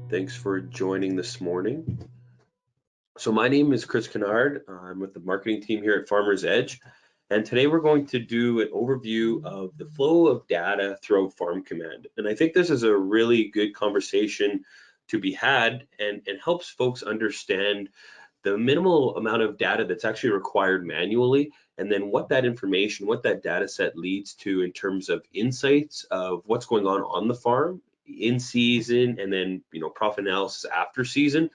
Thanks for joining this morning. So my name is Chris Kennard. I'm with the marketing team here at Farmers Edge. And today we're going to do an overview of the flow of data throughout FarmCommand. And I think this is a really good conversation to be had and helps folks understand the minimal amount of data that's actually required manually, and then what that information, what that data set leads to in terms of insights of what's going on the farm in season, and then profit analysis after season,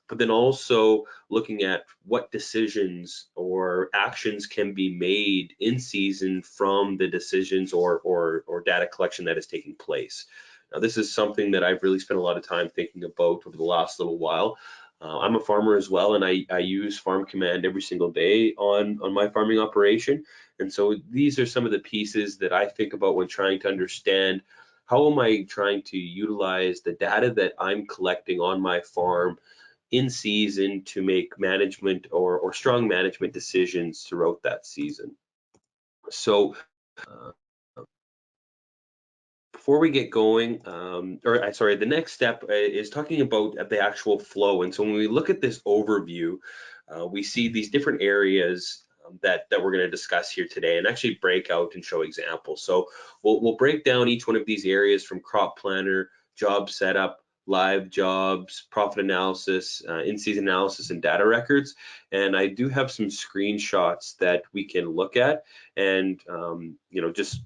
but then also looking at what decisions or actions can be made in season from the decisions or data collection that is taking place. Now, this is something that I've really spent a lot of time thinking about over the last little while. I'm a farmer as well, and I use FarmCommand every single day on my farming operation. And so these are some of the pieces that I think about when trying to understand how am I trying to utilize the data that I'm collecting on my farm in season to make management or strong management decisions throughout that season. So before we get going, the next step is talking about the actual flow. And so when we look at this overview, we see these different areas that we're going to discuss here today, and actually break out and show examples. So we'll break down each one of these areas from crop planner, job setup, live jobs, profit analysis, in-season analysis, and data records. And I do have some screenshots that we can look at and just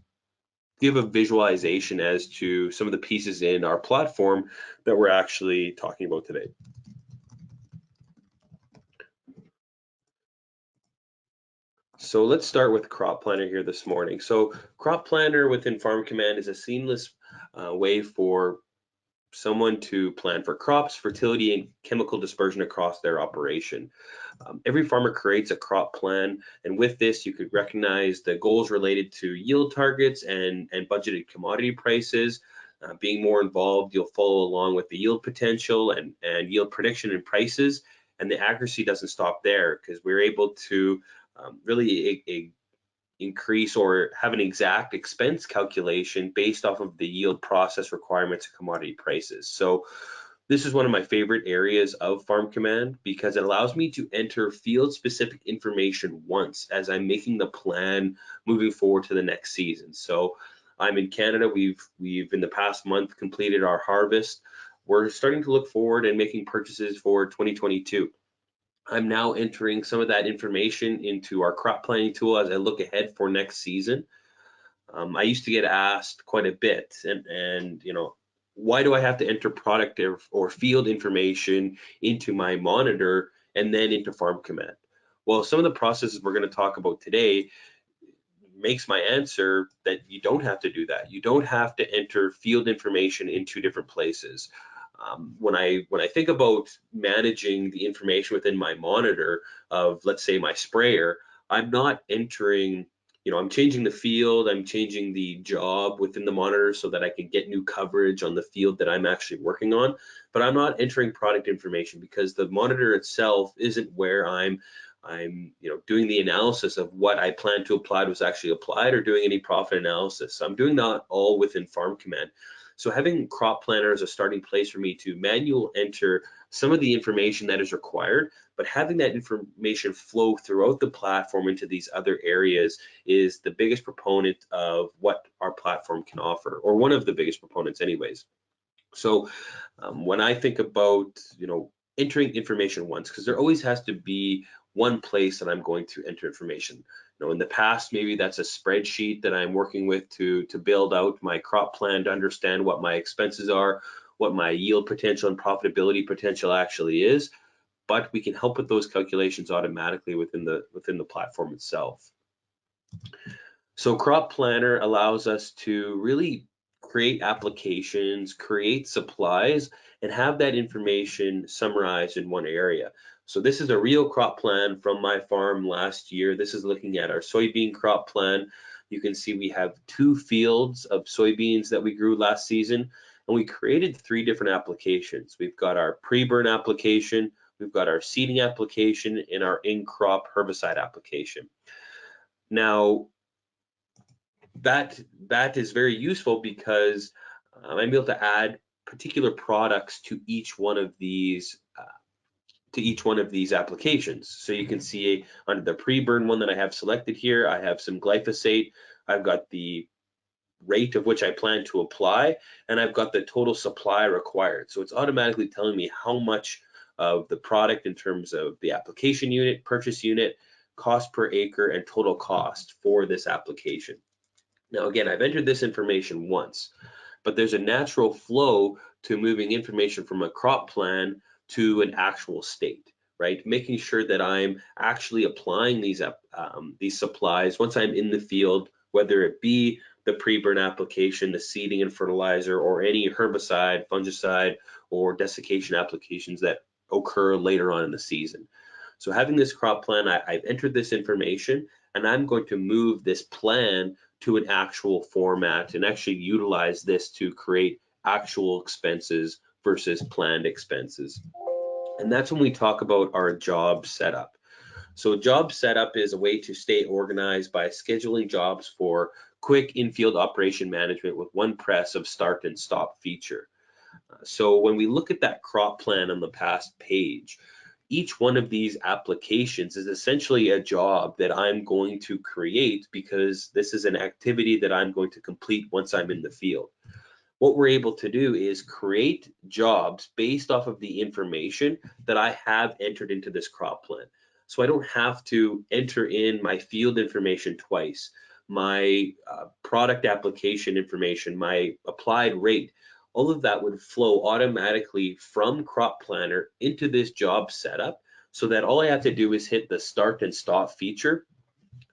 give a visualization as to some of the pieces in our platform that we're actually talking about today. So let's start with Crop Planner here this morning. So Crop Planner within FarmCommand is a seamless way for someone to plan for crops, fertility, and chemical dispersion across their operation. Every farmer creates a crop plan, and with this, you could recognize the goals related to yield targets and budgeted commodity prices. Being more involved, you'll follow along with the yield potential and yield prediction and prices, and the accuracy doesn't stop there because we're able to really increase or have an exact expense calculation based off of the yield process requirements of commodity prices. So this is one of my favorite areas of FarmCommand because it allows me to enter field specific information once as I'm making the plan moving forward to the next season. So I'm in Canada. We've in the past month completed our harvest. We're starting to look forward and making purchases for 2022. I'm now entering some of that information into our crop planning tool as I look ahead for next season. I used to get asked quite a bit, and why do I have to enter product or field information into my monitor and then into FarmCommand? Well, some of the processes we're going to talk about today makes my answer that you don't have to do that. You don't have to enter field information in two different places. When I think about managing the information within my monitor of, let's say, my sprayer, I'm not entering, I'm changing the field, I'm changing the job within the monitor so that I can get new coverage on the field that I'm actually working on, but I'm not entering product information because the monitor itself isn't where I'm doing the analysis of what I plan to apply was actually applied or doing any profit analysis. So I'm doing that all within FarmCommand. So having Crop Planner as a starting place for me to manual enter some of the information that is required, but having that information flow throughout the platform into these other areas is the biggest proponent of what our platform can offer, or one of the biggest proponents anyways. So when I think about, entering information once, because there always has to be one place that I'm going to enter information. In the past, maybe that's a spreadsheet that I'm working with to build out my crop plan to understand what my expenses are, what my yield potential and profitability potential actually is. But we can help with those calculations automatically within the platform itself. So Crop Planner allows us to really create applications, create supplies, and have that information summarized in one area. So this is a real crop plan from my farm last year. This is looking at our soybean crop plan. You can see we have 2 fields of soybeans that we grew last season, and we created 3 different applications. We've got our pre-burn application, we've got our seeding application, and our in-crop herbicide application. Now, that is very useful because I'm able to add particular products to each one of these applications. So you can see under the pre-burn one that I have selected here, I have some glyphosate. I've got the rate of which I plan to apply, and I've got the total supply required. So it's automatically telling me how much of the product in terms of the application unit, purchase unit, cost per acre, and total cost for this application. Now, again, I've entered this information once, but there's a natural flow to moving information from a crop plan to an actual state, right? Making sure that I'm actually applying these supplies once I'm in the field, whether it be the pre-burn application, the seeding and fertilizer, or any herbicide, fungicide, or desiccation applications that occur later on in the season. So having this crop plan, I've entered this information, and I'm going to move this plan to an actual format and actually utilize this to create actual expenses versus planned expenses. And that's when we talk about our job setup. So job setup is a way to stay organized by scheduling jobs for quick in-field operation management with one press of start and stop feature. So when we look at that crop plan on the past page, each one of these applications is essentially a job that I'm going to create because this is an activity that I'm going to complete once I'm in the field. What we're able to do is create jobs based off of the information that I have entered into this crop plan. So I don't have to enter in my field information twice, my product application information, my applied rate. All of that would flow automatically from Crop Planner into this job setup so that all I have to do is hit the start and stop feature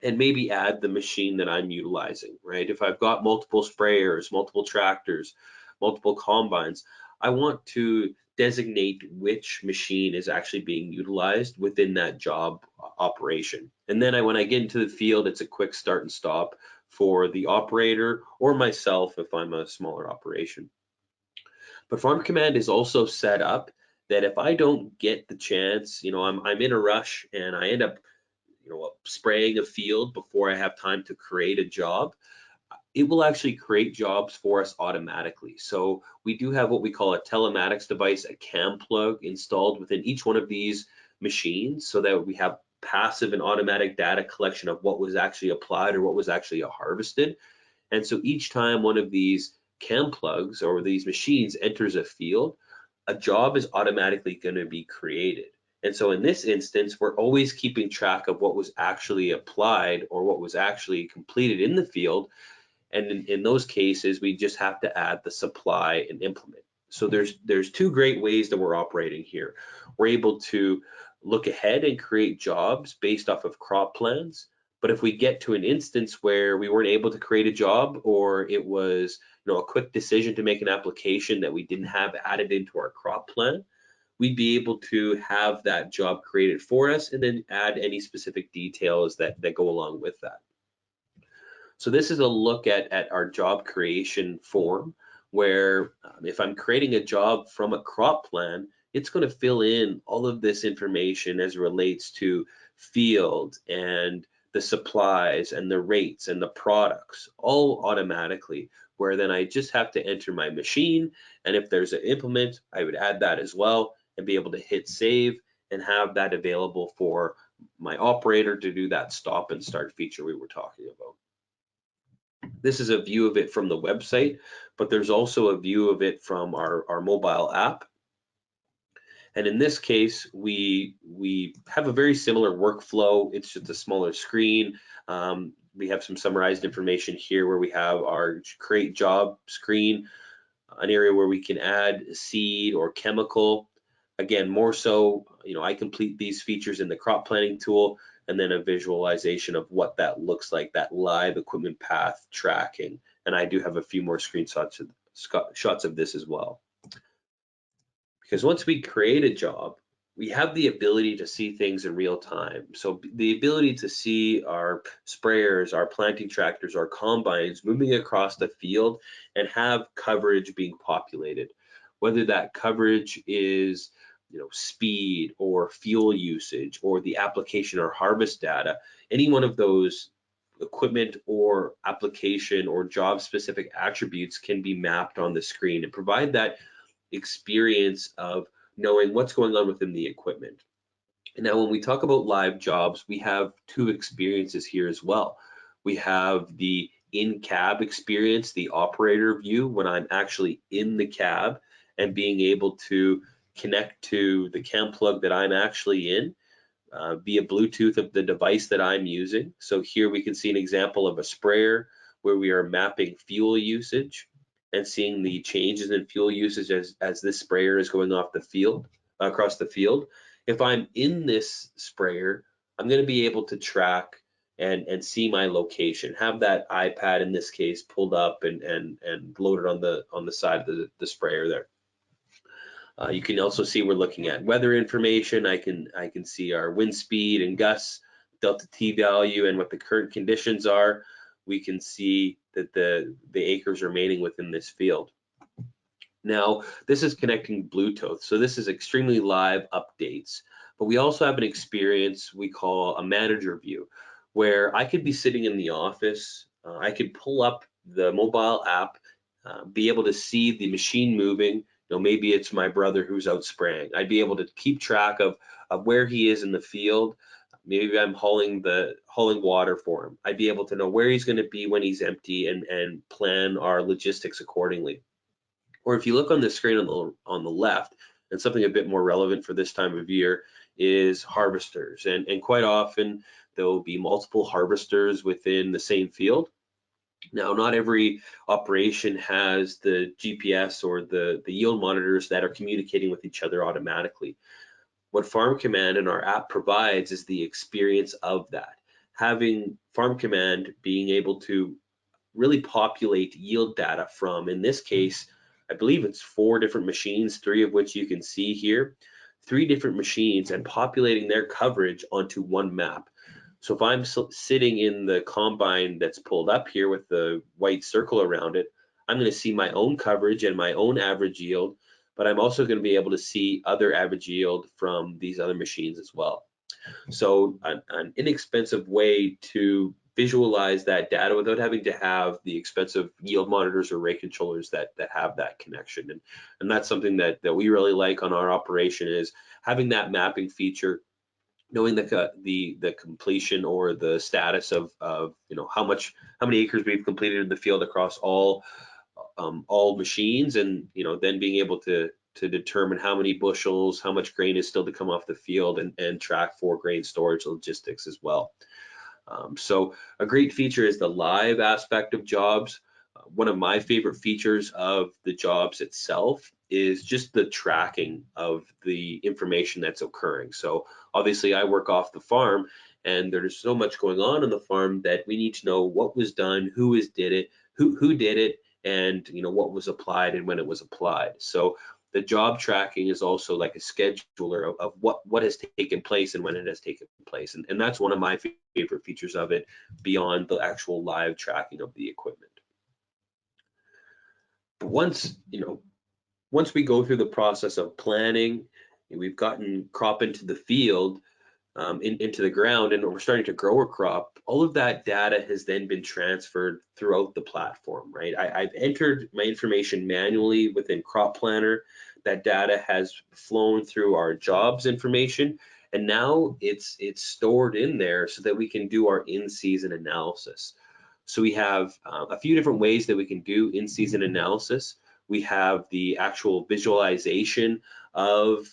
and maybe add the machine that I'm utilizing, right? If I've got multiple sprayers, multiple tractors, multiple combines, I want to designate which machine is actually being utilized within that job operation. And then when I get into the field, it's a quick start and stop for the operator or myself if I'm a smaller operation. But FarmCommand is also set up that if I don't get the chance, I'm in a rush and I end up spraying a field before I have time to create a job, it will actually create jobs for us automatically. So we do have what we call a telematics device, a cam plug installed within each one of these machines so that we have passive and automatic data collection of what was actually applied or what was actually harvested. And so each time one of these cam plugs or these machines enters a field, a job is automatically going to be created. And so in this instance, we're always keeping track of what was actually applied or what was actually completed in the field. And in those cases, we just have to add the supply and implement. So there's two great ways that we're operating here. We're able to look ahead and create jobs based off of crop plans. But if we get to an instance where we weren't able to create a job, or it was a quick decision to make an application that we didn't have added into our crop plan, we'd be able to have that job created for us and then add any specific details that go along with that. So this is a look at our job creation form where if I'm creating a job from a crop plan, it's going to fill in all of this information as it relates to field and the supplies and the rates and the products all automatically, where then I just have to enter my machine, and if there's an implement, I would add that as well and be able to hit save and have that available for my operator to do that stop and start feature we were talking about. This is a view of it from the website, but there's also a view of it from our mobile app. And in this case, we have a very similar workflow. It's just a smaller screen. We have some summarized information here where we have our create job screen, an area where we can add seed or chemical. Again, more so, I complete these features in the crop planning tool, and then a visualization of what that looks like, that live equipment path tracking. And I do have a few more screenshots shots of this as well. Because once we create a job, we have the ability to see things in real time. So the ability to see our sprayers, our planting tractors, our combines moving across the field and have coverage being populated. Whether that coverage is speed or fuel usage or the application or harvest data, any one of those equipment or application or job specific attributes can be mapped on the screen and provide that experience of knowing what's going on within the equipment. And now when we talk about live jobs, we have two experiences here as well. We have the in-cab experience, the operator view, when I'm actually in the cab and being able to connect to the cam plug that I'm actually in via Bluetooth of the device that I'm using. So here we can see an example of a sprayer where we are mapping fuel usage and seeing the changes in fuel usage as this sprayer is going off the field, across the field. If I'm in this sprayer, I'm going to be able to track and see my location, have that iPad in this case pulled up and loaded on the side of the sprayer there. You can also see we're looking at weather information. I can see our wind speed and gusts, delta T value, and what the current conditions are. We can see that the acres remaining within this field. Now, this is connecting Bluetooth, so this is extremely live updates. But we also have an experience we call a manager view, where I could be sitting in the office, I could pull up the mobile app, be able to see the machine moving. Maybe it's my brother who's out spraying. I'd be able to keep track of where he is in the field. Maybe I'm hauling water for him. I'd be able to know where he's going to be when he's empty and plan our logistics accordingly. Or if you look on the screen on the left, and something a bit more relevant for this time of year is harvesters. And quite often there will be multiple harvesters within the same field. Now, not every operation has the GPS or the yield monitors that are communicating with each other automatically. What FarmCommand and our app provides is the experience of that. Having FarmCommand being able to really populate yield data from, in this case, I believe it's 4 different machines, 3 of which you can see here, 3 different machines, and populating their coverage onto one map. So if I'm sitting in the combine that's pulled up here with the white circle around it, I'm going to see my own coverage and my own average yield, but I'm also going to be able to see other average yield from these other machines as well. So an inexpensive way to visualize that data without having to have the expensive yield monitors or rate controllers that have that connection. And that's something that we really like on our operation, is having that mapping feature, knowing the completion or the status of how many acres we've completed in the field across all machines, and then being able to determine how many bushels, how much grain is still to come off the field, and track for grain storage logistics as well. So a great feature is the live aspect of jobs. One of my favorite features of the jobs itself is just the tracking of the information that's occurring. So obviously I work off the farm, and there's so much going on the farm that we need to know what was done, who did it, who did it, and what was applied and when it was applied. So the job tracking is also like a scheduler of what has taken place and when it has taken place. And that's one of my favorite features of it, beyond the actual live tracking of the equipment. But once we go through the process of planning, and we've gotten crop into the field, into the ground, and we're starting to grow a crop, all of that data has then been transferred throughout the platform, right? I've entered my information manually within Crop Planner. That data has flown through our jobs information, and now it's stored in there so that we can do our in-season analysis. So we have a few different ways that we can do in-season analysis. We have the actual visualization of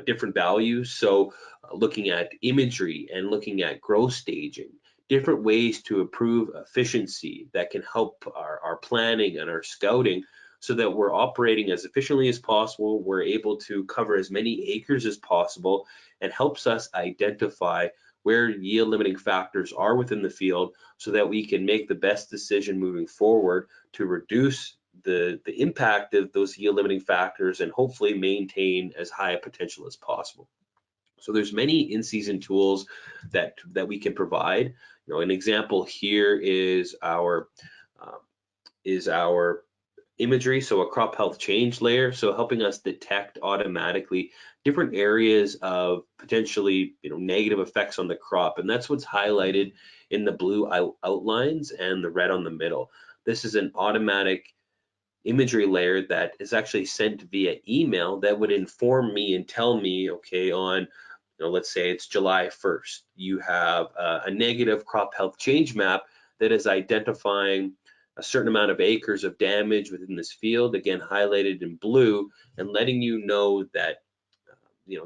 different values. So looking at imagery and looking at growth staging, different ways to improve efficiency that can help our planning and our scouting, so that we're operating as efficiently as possible. We're able to cover as many acres as possible, and helps us identify where yield limiting factors are within the field, so that we can make the best decision moving forward to reduce the impact of those yield limiting factors, and hopefully maintain as high a potential as possible. So there's many in-season tools that we can provide. An example here is our imagery, so a crop health change layer, so helping us detect automatically different areas of potentially negative effects on the crop, and that's what's highlighted in the blue outlines and the red on the middle. This is an automatic imagery layer that is actually sent via email that would inform me and tell me, okay, on, let's say it's July 1st, you have a negative crop health change map that is identifying a certain amount of acres of damage within this field, again highlighted in blue, and letting you know that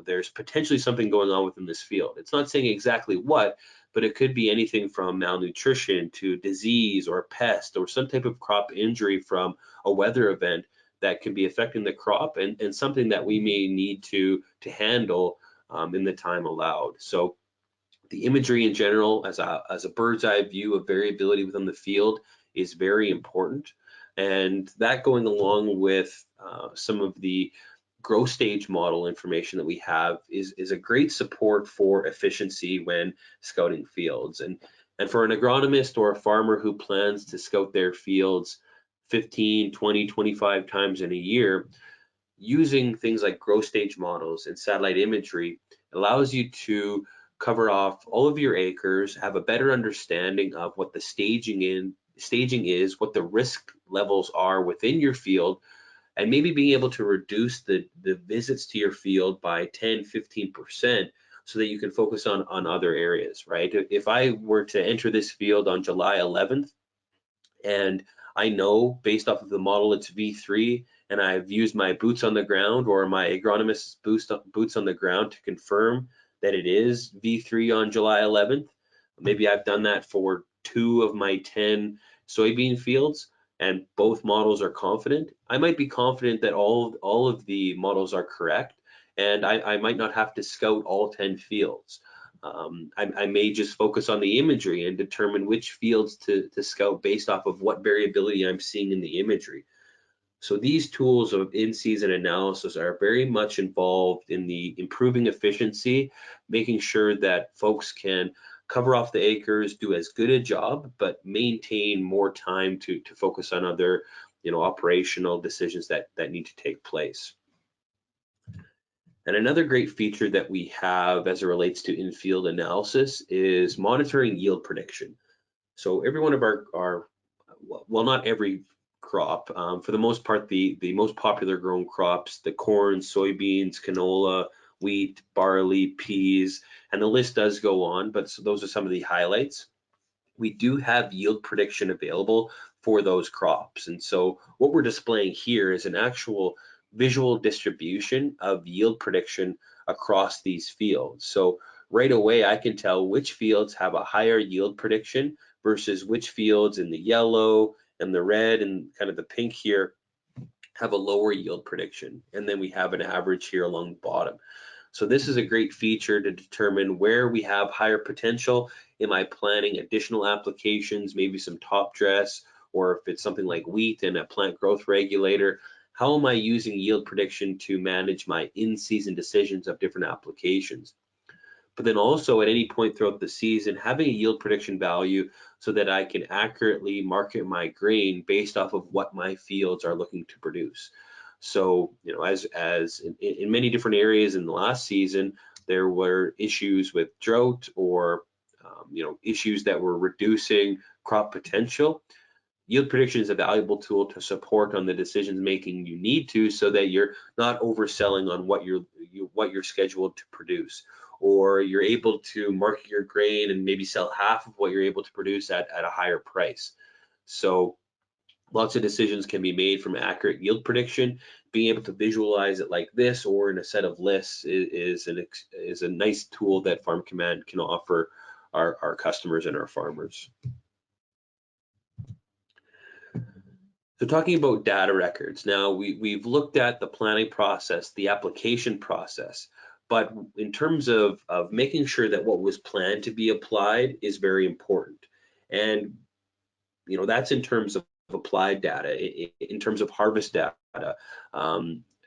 there's potentially something going on within this field. It's not saying exactly what, but it could be anything from malnutrition to disease or pest or some type of crop injury from a weather event that could be affecting the crop, and something that we may need to handle in the time allowed. So the imagery in general, as a bird's eye view of variability within the field, is very important. And that, going along with some of the growth stage model information that we have, is a great support for efficiency when scouting fields. And for an agronomist or a farmer who plans to scout their fields 15, 20, 25 times in a year, using things like growth stage models and satellite imagery allows you to cover off all of your acres, have a better understanding of what the staging is, what the risk levels are within your field, and maybe being able to reduce the visits to your field by 10-15% so that you can focus on other areas, right? If I were to enter this field on July 11th, and I know based off of the model it's V3, and I've used my boots on the ground or my agronomist's boots on the ground to confirm that it is V3 on July 11th. Maybe I've done that for 2 of my 10 soybean fields, and both models are confident. I might be confident that all of the models are correct, and I might not have to scout all 10 fields. I may just focus on the imagery and determine which fields to scout based off of what variability I'm seeing in the imagery. So these tools of in-season analysis are very much involved in the improving efficiency, making sure that folks can cover off the acres, do as good a job, but maintain more time to focus on other, operational decisions that need to take place. And another great feature that we have as it relates to in-field analysis is monitoring yield prediction. So every one of our well, not every crop, for the most part, the most popular grown crops, the corn, soybeans, canola, wheat, barley, peas, and the list does go on, but so those are some of the highlights. We do have yield prediction available for those crops. And so what we're displaying here is an actual visual distribution of yield prediction across these fields. So right away, I can tell which fields have a higher yield prediction versus which fields in the yellow and the red and kind of the pink here have a lower yield prediction. And then we have an average here along the bottom. So this is a great feature to determine where we have higher potential. Am I planning additional applications, maybe some top dress, or if it's something like wheat and a plant growth regulator, how am I using yield prediction to manage my in-season decisions of different applications? But then also at any point throughout the season, having a yield prediction value so that I can accurately market my grain based off of what my fields are looking to produce. So, as in many different areas in the last season, there were issues with drought or, issues that were reducing crop potential. Yield prediction is a valuable tool to support on the decisions making you need to, so that you're not overselling on what you're scheduled to produce, or you're able to market your grain and maybe sell half of what you're able to produce at a higher price. So lots of decisions can be made from accurate yield prediction. Being able to visualize it like this or in a set of lists is a nice tool that FarmCommand can offer our customers and our farmers. So talking about data records, now we've looked at the planning process, the application process, but in terms of making sure that what was planned to be applied is very important. And that's in terms of applied data. In terms of harvest data,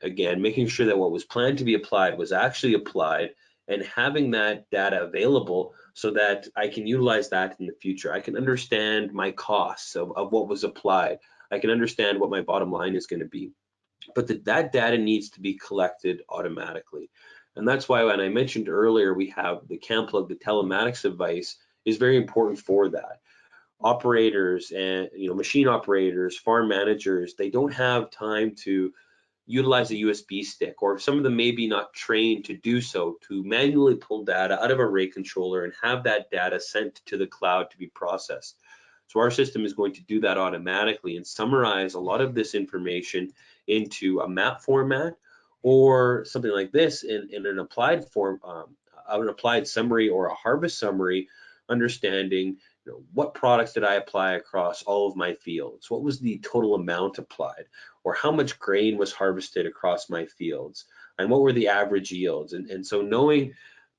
again, making sure that what was planned to be applied was actually applied, and having that data available so that I can utilize that in the future. I can understand my costs of what was applied. I can understand what my bottom line is going to be. But that data needs to be collected automatically. And that's why when I mentioned earlier, we have the CAMPlug, the telematics device, is very important for that. operators and machine operators, farm managers, they don't have time to utilize a USB stick, or some of them may be not trained to do so, to manually pull data out of a rate controller and have that data sent to the cloud to be processed. So our system is going to do that automatically and summarize a lot of this information into a map format or something like this in an applied form, an applied summary or a harvest summary, understanding what products did I apply across all of my fields? What was the total amount applied? Or how much grain was harvested across my fields? And what were the average yields? And so knowing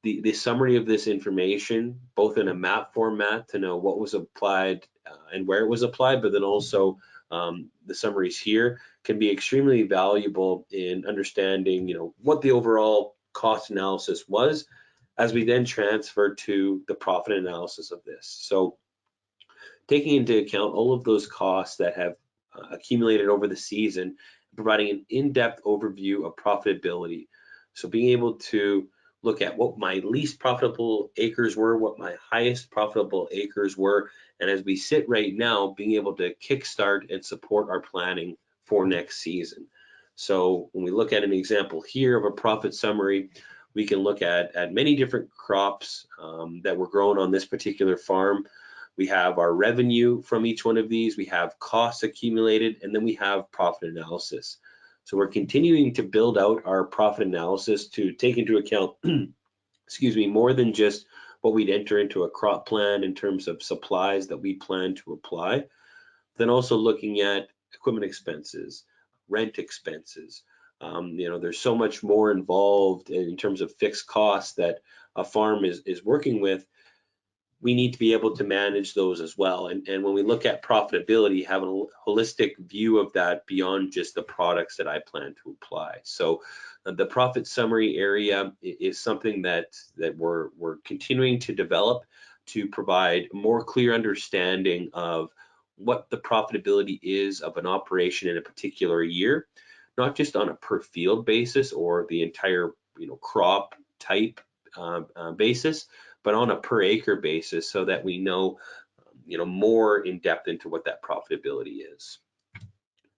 the summary of this information, both in a map format to know what was applied and where it was applied, but then also the summaries here can be extremely valuable in understanding, what the overall cost analysis was, as we then transfer to the profit analysis of this. So taking into account all of those costs that have accumulated over the season, providing an in-depth overview of profitability. So being able to look at what my least profitable acres were, what my highest profitable acres were, and as we sit right now, being able to kickstart and support our planning for next season. So when we look at an example here of a profit summary, we can look at many different crops that were grown on this particular farm. We have our revenue from each one of these, we have costs accumulated, and then we have profit analysis. So we're continuing to build out our profit analysis to take into account, excuse me, more than just what we'd enter into a crop plan in terms of supplies that we plan to apply, then also looking at equipment expenses, rent expenses. There's so much more involved in terms of fixed costs that a farm is working with. We need to be able to manage those as well. And when we look at profitability, have a holistic view of that beyond just the products that I plan to apply. So the profit summary area is something that we're continuing to develop to provide more clear understanding of what the profitability is of an operation in a particular year, not just on a per field basis or the entire crop type basis, but on a per acre basis, so that we know, more in depth into what that profitability is.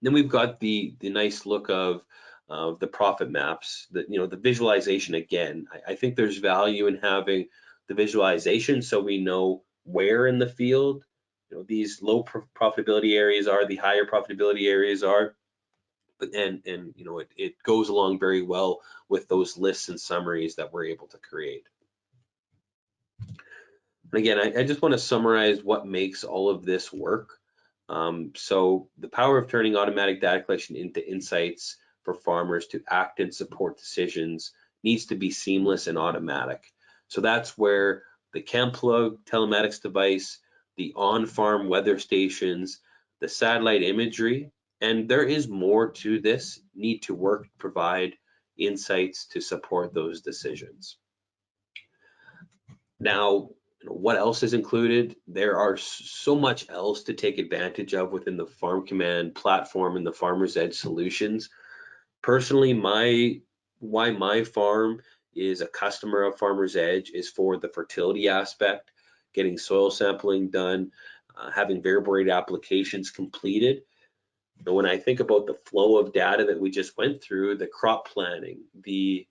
Then we've got the nice look of the profit maps, the visualization. Again, I think there's value in having the visualization so we know where in the field, these low profitability areas are, the higher profitability areas are. But it goes along very well with those lists and summaries that we're able to create. And again, I just want to summarize what makes all of this work. So the power of turning automatic data collection into insights for farmers to act and support decisions needs to be seamless and automatic. So that's where the CamPlug telematics device, the on-farm weather stations, the satellite imagery, and there is more to this, need to work to provide insights to support those decisions. Now, what else is included? There are so much else to take advantage of within the FarmCommand platform and the Farmer's Edge solutions. Personally, why my farm is a customer of Farmer's Edge is for the fertility aspect, getting soil sampling done, having variable rate applications completed. But when I think about the flow of data that we just went through, the crop planning, the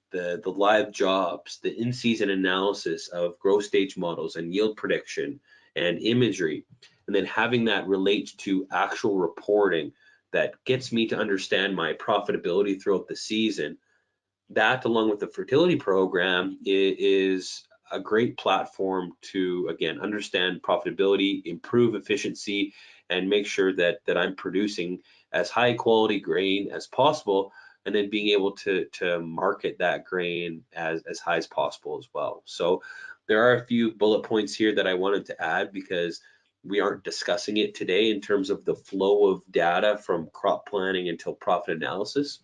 live jobs, the in-season analysis of growth stage models and yield prediction and imagery, and then having that relate to actual reporting that gets me to understand my profitability throughout the season, that along with the fertility program is a great platform to, again, understand profitability, improve efficiency, and make sure that I'm producing as high quality grain as possible, and then being able to market that grain as high as possible as well. So there are a few bullet points here that I wanted to add because we aren't discussing it today in terms of the flow of data from crop planning until profit analysis.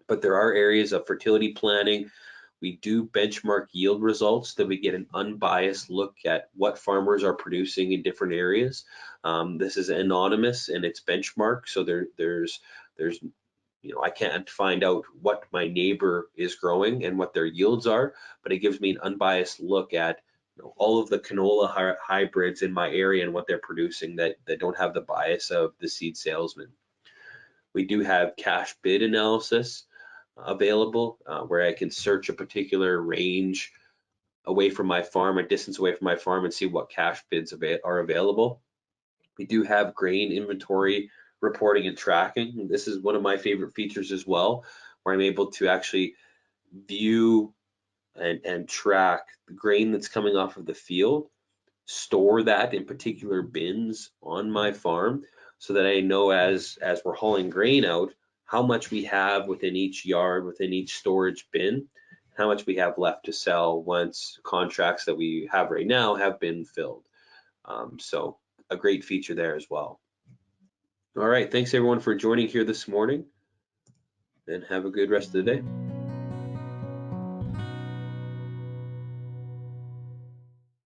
But there are areas of fertility planning. We do benchmark yield results that we get an unbiased look at what farmers are producing in different areas. This is anonymous and it's benchmarked, so there's I can't find out what my neighbor is growing and what their yields are, but it gives me an unbiased look at all of the canola hybrids in my area and what they're producing that don't have the bias of the seed salesman. We do have cash bid analysis available where I can search a particular range away from my farm, a distance away from my farm, and see what cash bids are available. We do have grain inventory reporting and tracking. This is one of my favorite features as well, where I'm able to actually view and track the grain that's coming off of the field, store that in particular bins on my farm so that I know as we're hauling grain out, how much we have within each yard, within each storage bin, how much we have left to sell once contracts that we have right now have been filled. So a great feature there as well. All right, thanks everyone for joining here this morning, and have a good rest of the day.